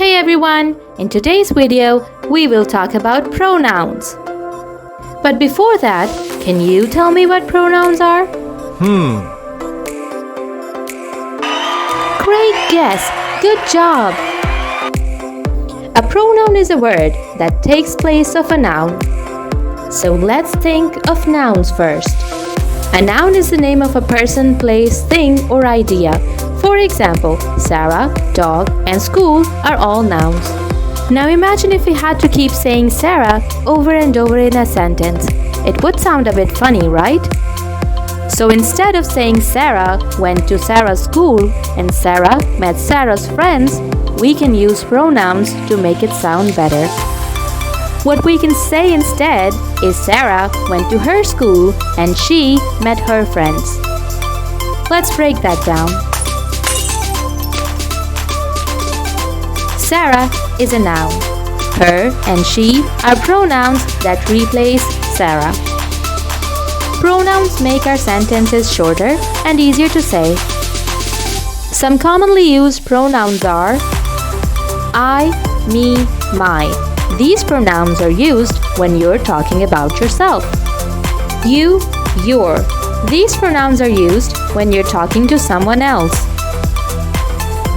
Hey everyone! In today's video, we will talk about pronouns. But before that, can you tell me what pronouns are? Great guess! Good job! A pronoun is a word that takes place of a noun. So let's think of nouns first. A noun is the name of a person, place, thing, or idea. For example, Sarah, dog, and school are all nouns. Now imagine if we had to keep saying Sarah over and over in a sentence. It would sound a bit funny, right? So instead of saying Sarah went to Sarah's school and Sarah met Sarah's friends, we can use pronouns to make it sound better. What we can say instead is Sarah went to her school and she met her friends. Let's break that down. Sarah is a noun. Her and she are pronouns that replace Sarah. Pronouns make our sentences shorter and easier to say. Some commonly used pronouns are I, me, my. These pronouns are used when you're talking about yourself. You, your. These pronouns are used when you're talking to someone else.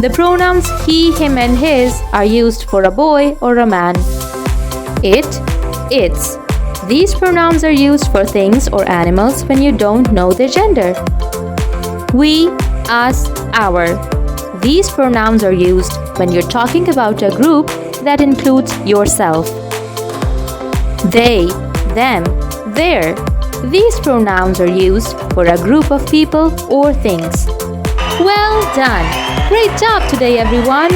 The pronouns he, him, and his are used for a boy or a man. It, its. These pronouns are used for things or animals when you don't know their gender. We, us, our. These pronouns are used when you're talking about a group that includes yourself. They, them, their. These pronouns are used for a group of people or things. Well done! Great job today, everyone!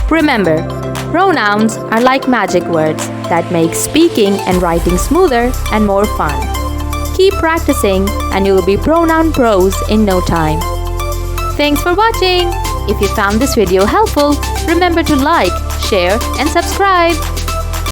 Remember, pronouns are like magic words that make speaking and writing smoother and more fun. Keep practicing and you'll be pronoun pros in no time. Thanks for watching! If you found this video helpful, remember to like, share, and subscribe.